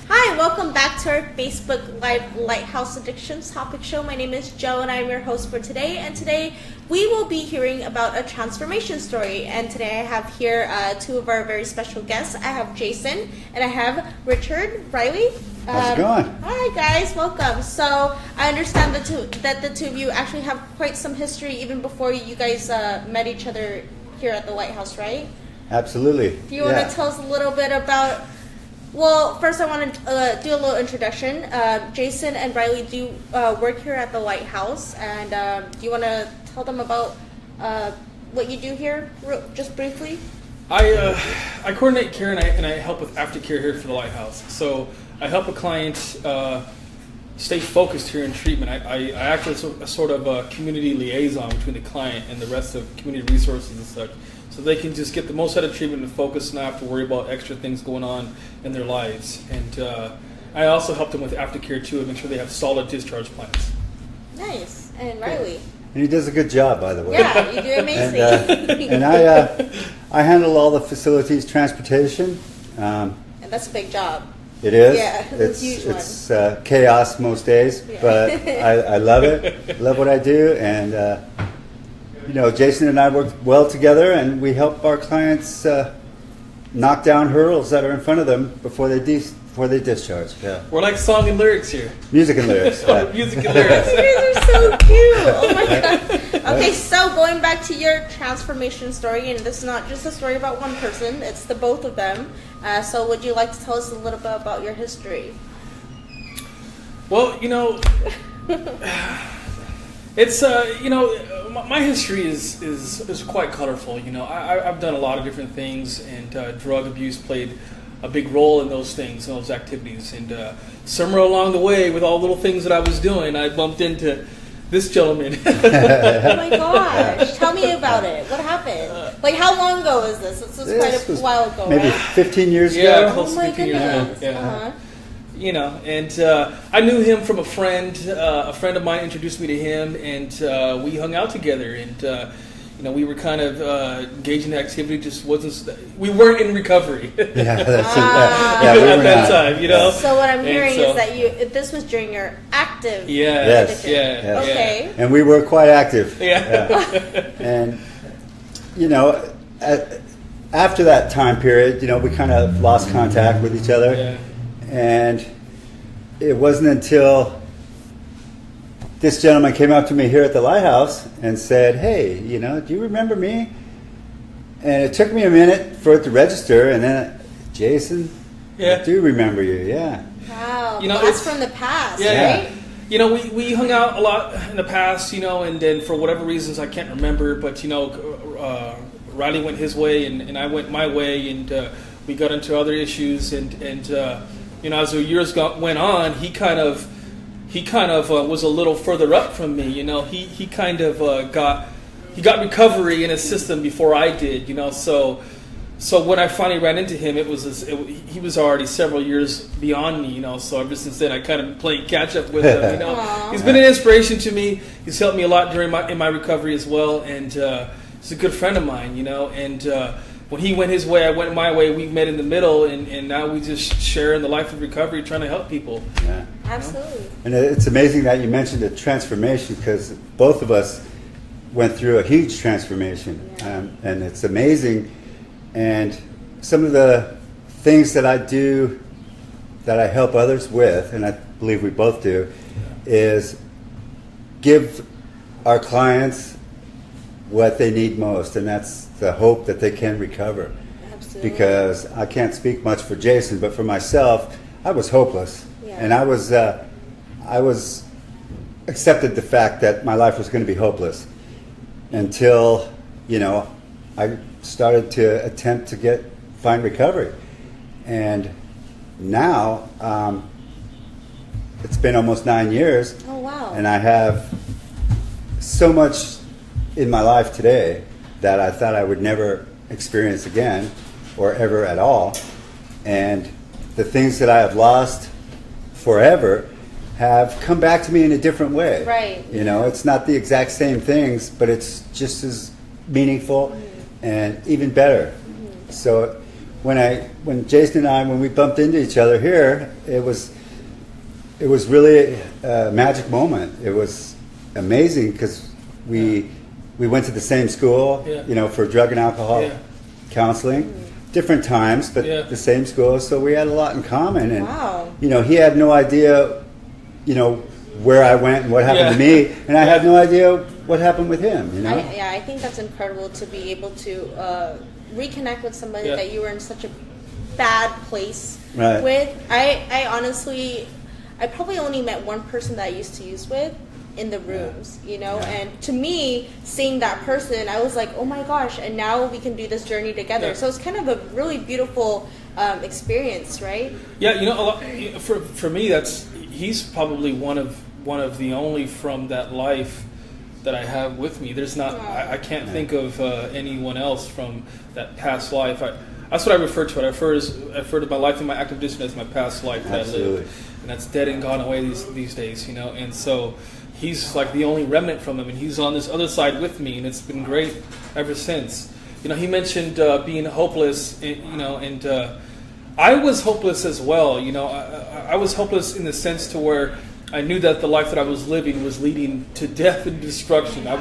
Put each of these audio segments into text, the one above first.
Hi, welcome back to our Facebook Live Lighthouse Addiction Topics Show. My name is Joe and I'm your host for today. And today we will be hearing about a transformation story. And today I have here two of our very special guests. I have Jason and I have Richard Reilly. How's it going? Hi guys, welcome. So I understand that the two of you actually have quite some history even before you guys met each other here at the Lighthouse, right? Absolutely. Do you want to tell us a little bit about... Well, first I want to do a little introduction. Jason and Reilly do work here at the Lighthouse, and do you want to tell them about what you do here, just briefly? I coordinate care and I help with aftercare here for the Lighthouse. So I help a client stay focused here in treatment. I act as a sort of a community liaison between the client and the rest of community resources and such. So they can just get the most out of treatment and focus and not have to worry about extra things going on in their lives. And I also help them with aftercare too and make sure they have solid discharge plans. Nice. And Reilly? And he does a good job, by the way. Yeah, you do amazing. And I handle all the facilities transportation. And that's a big job. It is. Yeah, it's a huge one. It's chaos most days, yeah. but I love it. Love what I do, and you know, Jason and I work well together, and we help our clients knock down hurdles that are in front of them before they discharge. Yeah. We're like song and lyrics here. Music and lyrics. Music and lyrics. You guys are so cute. Oh my god. Okay, so going back to your transformation story, and this is not just a story about one person, it's the both of them. So would you like to tell us a little bit about your history? Well, you know, it's you know, my history is quite colorful. You know, I've done a lot of different things, and drug abuse played a big role in those things, in those activities. And somewhere along the way, with all the little things that I was doing, I bumped into this gentleman. Oh my gosh! Tell me about it. What happened? Like, how long ago is this? This was quite a while ago, maybe right? 15 years ago. Yeah, close Oh to my 15 years goodness. ago. Yeah. Uh-huh. You know, and I knew him from a friend. A friend of mine introduced me to him, and we hung out together. And you know, we were kind of engaging in activity. Just wasn't. We weren't in recovery. Yeah, that's yeah, we at were that not. time, you know. So what I'm hearing so, is that this was during your active Yes. addiction. Yeah. Okay. And we were quite active. Yeah. And you know, after that time period, you know, we kind of lost contact with each other. Yeah. And it wasn't until this gentleman came up to me here at the Lighthouse and said, "Hey, you know, do you remember me?" And it took me a minute for it to register, and then, Jason, Yeah. I do remember you, yeah. Wow. You know, Well, that's it's- from the past, Yeah. right? You know, we hung out a lot in the past, you know, and then for whatever reasons I can't remember, but you know, Riley went his way and I went my way, and we got into other issues, and you know, as the years went on, he kind of was a little further up from me. You know, he kind of got recovery in his system before I did. You know, so when I finally ran into him, he was already several years beyond me. You know, so ever since then I kind of played catch up with him. You know, Aww. he's been an inspiration to me. He's helped me a lot in my recovery as well, and he's a good friend of mine. You know, and when he went his way, I went my way. We met in the middle, and now we just share in the life of recovery, trying to help people. Yeah. Absolutely. And it's amazing that you mentioned a transformation, because both of us went through a huge transformation. Yeah. And it's amazing. And some of the things that I do, that I help others with, and I believe we both do, is give our clients what they need most, and that's the hope that they can recover. Absolutely. Because I can't speak much for Jason, but for myself, I was hopeless. Yeah. And I was accepted the fact that my life was going to be hopeless until, you know, I started to attempt to find recovery. And now it's been almost 9 years. Oh wow. And I have so much in my life today that I thought I would never experience again, or ever at all. And the things that I have lost forever have come back to me in a different way. Right. You know, it's not the exact same things, but it's just as meaningful and even better. So when Jason and I, when we bumped into each other here, it was really a magic moment. It was amazing because we went to the same school, for drug and alcohol counseling, different times, but the same school. So we had a lot in common. And he had no idea, where I went and what happened to me, and I had no idea what happened with him. I think that's incredible to be able to reconnect with somebody that you were in such a bad place with. I honestly, I probably only met one person that I used to use with in the rooms, and to me, seeing that person, I was like, oh my gosh, and now we can do this journey together. So it's kind of a really beautiful experience, right? Yeah, a lot, for me, he's probably one of the only from that life that I have with me. There's not, I can't think of anyone else from that past life. That's what I refer to it. I refer to my life in my active addiction as my past life that I lived, and that's dead and gone away these days. And so he's like the only remnant from him, and he's on this other side with me, and it's been great ever since. He mentioned being hopeless, and I was hopeless as well. I was hopeless in the sense to where I knew that the life that I was living was leading to death and destruction. I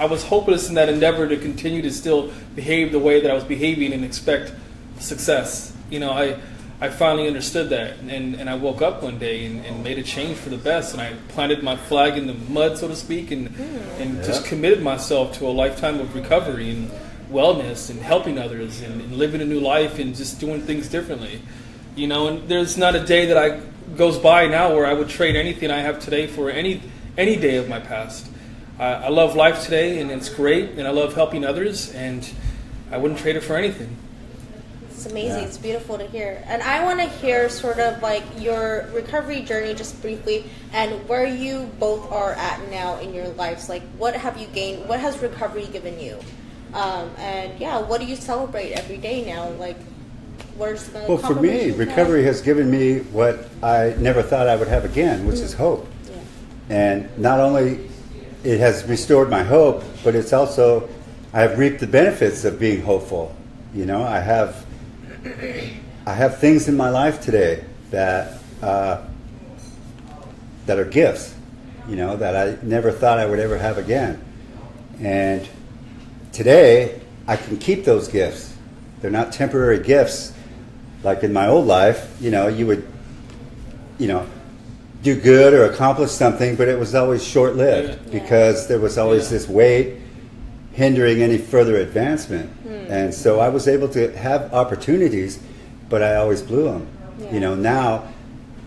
was hopeless in that endeavor to continue to still behave the way that I was behaving and expect success. I finally understood that, and I woke up one day and made a change for the best, and I planted my flag in the mud, so to speak, and just committed myself to a lifetime of recovery and wellness and helping others and living a new life and just doing things differently. And there's not a day that goes by now where I would trade anything I have today for any day of my past. I love life today, and it's great, and I love helping others, and I wouldn't trade it for anything. It's amazing. Yeah. It's beautiful to hear. And I want to hear sort of like your recovery journey just briefly, and where you both are at now in your lives. Like, what have you gained? What has recovery given you? What do you celebrate every day now? Like, where's the Well, for me, recovery has given me what I never thought I would have again, which is hope. Yeah. And not only it has restored my hope, but it's also, I have reaped the benefits of being hopeful. I have things in my life today that are gifts, that I never thought I would ever have again. And today, I can keep those gifts. They're not temporary gifts. Like in my old life, you would, do good or accomplish something, but it was always short-lived because there was always this weight hindering any further advancement. And so I was able to have opportunities, but I always blew them. Yeah. Now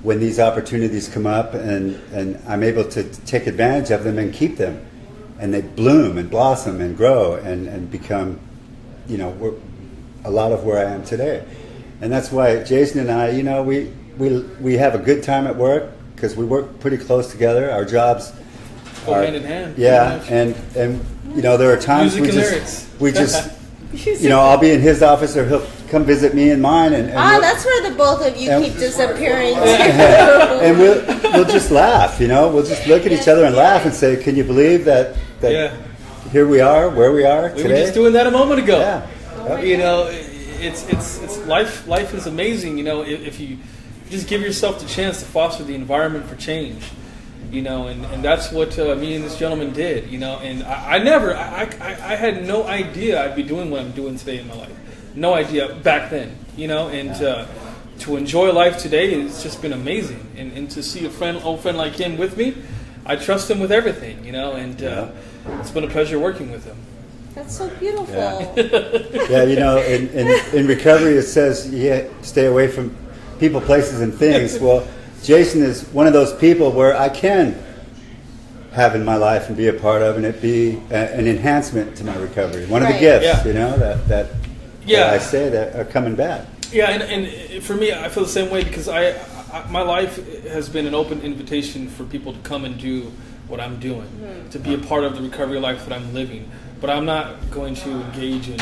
when these opportunities come up and I'm able to take advantage of them and keep them, and they bloom and blossom and grow and become, a lot of where I am today. And that's why Jason and I, we have a good time at work because we work pretty close together. Our jobs go hand in hand. Yeah, and there are times we just I'll be in his office or he'll come visit me in mine, and that's where the both of you keep disappearing. And we'll just laugh, we'll just look at each other and laugh and say, "Can you believe that here we are, where we are today?" We were just doing that a moment ago. Yeah. It's life. Life is amazing. If you just give yourself the chance to foster the environment for change. And that's what me and this gentleman did, and I had no idea I'd be doing what I'm doing today in my life. No idea back then, to enjoy life today, it's just been amazing. And to see old friend like him with me, I trust him with everything, and it's been a pleasure working with him. That's so beautiful. In recovery it says stay away from people, places, and things. Well, Jason is one of those people where I can have in my life and be a part of, and it be an enhancement to my recovery. One of the gifts, that I say that are coming back. Yeah, and for me, I feel the same way because my life has been an open invitation for people to come and do what I'm doing, to be a part of the recovery life that I'm living. But I'm not going to engage in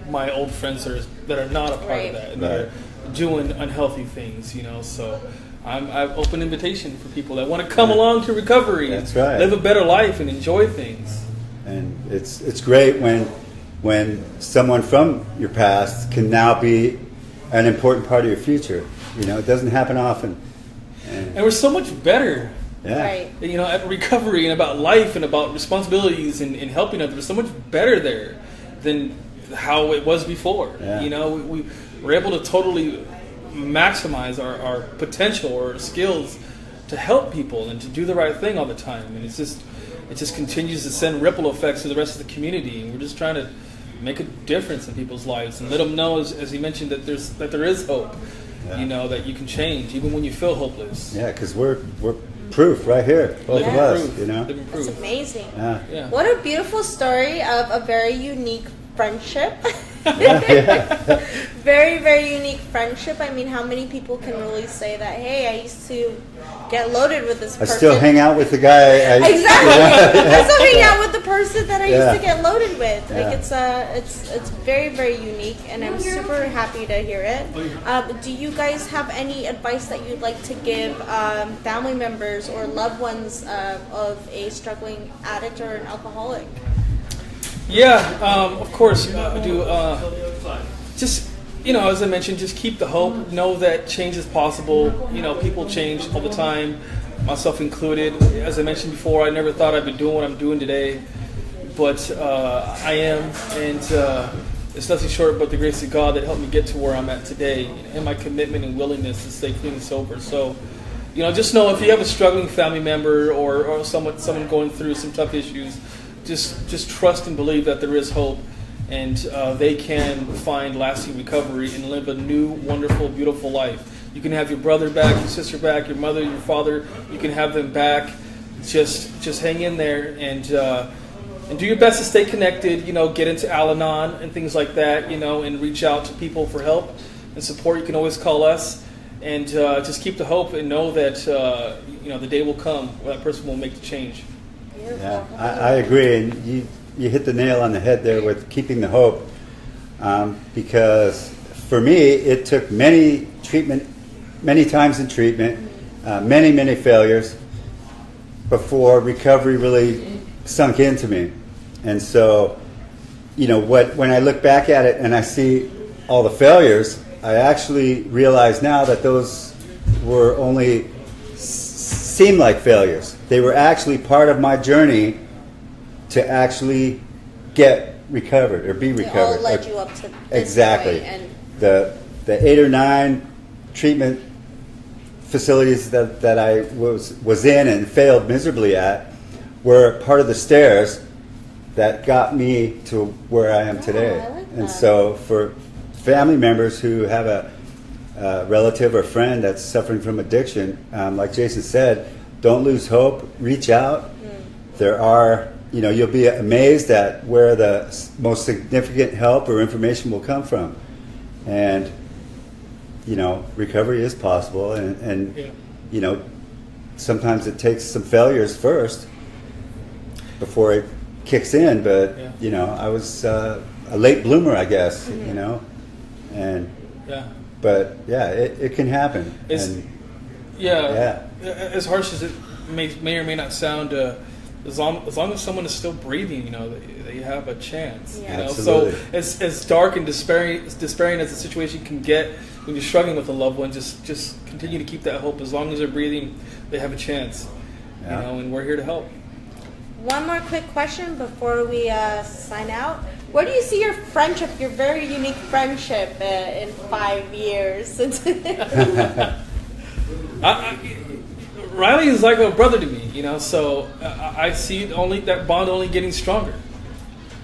my old friends that are not a part of that and that are doing unhealthy things, So I've open invitation for people that want to come along to recovery. That's right. Live a better life and enjoy things. And it's great when someone from your past can now be an important part of your future. You know, it doesn't happen often. And we're so much better, Yeah. Right. you know, at recovery and about life and about responsibilities and helping others. We're so much better there than how it was before. Yeah. You know, we're able to totally maximize our potential or skills to help people and to do the right thing all the time. And it just continues to send ripple effects to the rest of the community. And we're just trying to make a difference in people's lives and let them know, as he mentioned, that there is hope. Yeah. You know, that you can change even when you feel hopeless. Yeah, because we're proof right here, both of Yeah. us. Proof. You know. Living That's proof. amazing. Yeah. Yeah. What a beautiful story of a very unique friendship. Yeah. Very, very unique friendship. I mean, how many people can really say that, hey, I used to get loaded with this I person. still hang out with the guy. Exactly. I still hang out with the person that I Yeah. used to get loaded with. Yeah. Like it's very, very unique, and I'm super happy to hear it. Do you guys have any advice that you'd like to give family members or loved ones of a struggling addict or an alcoholic? Yeah, of course, I do. Just, you know, as I mentioned, just keep the hope. Know that change is possible. You know, people change all the time, myself included. As I mentioned before, I never thought I'd be doing what I'm doing today, but I am, and it's nothing short but the grace of God that helped me get to where I'm at today, and my commitment and willingness to stay clean and sober. So, you know, just know if you have a struggling family member or someone going through some tough issues, just trust and believe that there is hope, and they can find lasting recovery and live a new, wonderful, beautiful life. You can have your brother back, your sister back, your mother, your father. You can have them back. Just hang in there and do your best to stay connected. You know, get into Al-Anon and things like that. You know, and reach out to people for help and support. You can always call us, and just keep the hope and know that you know, the day will come where that person will make the change. Yeah, I agree, and you hit the nail on the head there with keeping the hope, because for me it took many times in treatment, many failures before recovery really sunk into me. And so, you know, when I look back at it and I see all the failures, I actually realize now that those were only seem like failures. They were actually part of my journey to actually get recovered or be recovered. It all led you up to this exactly. point, and The 8 or 9 treatment facilities that I was in and failed miserably at were part of the stairs that got me to where I am today. I like and that. so for family members who have a relative or friend that's suffering from addiction, like Jason said, don't lose hope. Reach out. There are, you know, you'll be amazed at where the most significant help or information will come from. And, you know, recovery is possible. And Yeah. you know, sometimes it takes some failures first before it kicks in. But, Yeah. you know, I was a late bloomer, I guess, you know. And Yeah. but yeah, it can happen. It's- And Yeah. As harsh as it may or may not sound, as long as someone is still breathing, you know, they have a chance. Yeah. You know, Absolutely. so as dark and despairing as the situation can get when you're struggling with a loved one, just continue to keep that hope. As long as they're breathing, they have a chance. Yeah. You know, and we're here to help. one more quick question before we sign out. Where do you see your friendship, your very unique friendship, in 5 years? Reilly is like a brother to me, you know. So I see that bond only getting stronger,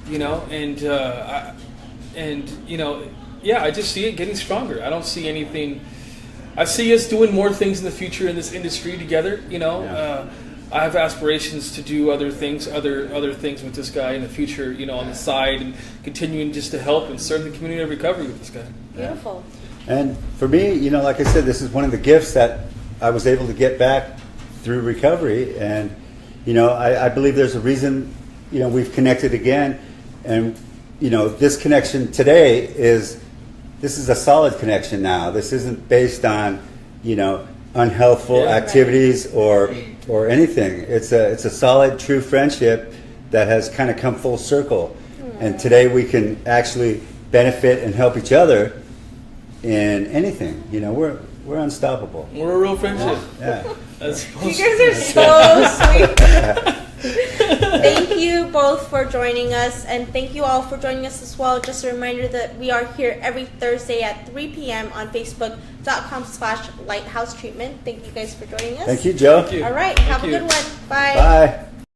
you know, and you know, yeah, I just see it getting stronger. I don't see anything. I see us doing more things in the future in this industry together, you know. Yeah. I have aspirations to do other things with this guy in the future, you know, on the side, and continuing just to help and serve the community of recovery with this guy. Beautiful. And for me, you know, like I said, this is one of the gifts that I was able to get back through recovery. And, you know, I believe there's a reason, you know, we've connected again. And, you know, this connection today is a solid connection now. This isn't based on, you know, unhealthful Yeah. activities or anything. It's a solid, true friendship that has kind of come full circle. And today we can actually benefit and help each other in anything. You know, we're unstoppable. We're a real friendship. Yeah. That's You guys are so sweet. Thank you both for joining us, and thank you all for joining us as well. Just a reminder that we are here every Thursday at 3 p.m. on Facebook.com/Lighthouse Treatment. Thank you guys for joining us. Thank you, Joe. Thank you. All right, Thank have you. a good one. Bye. Bye.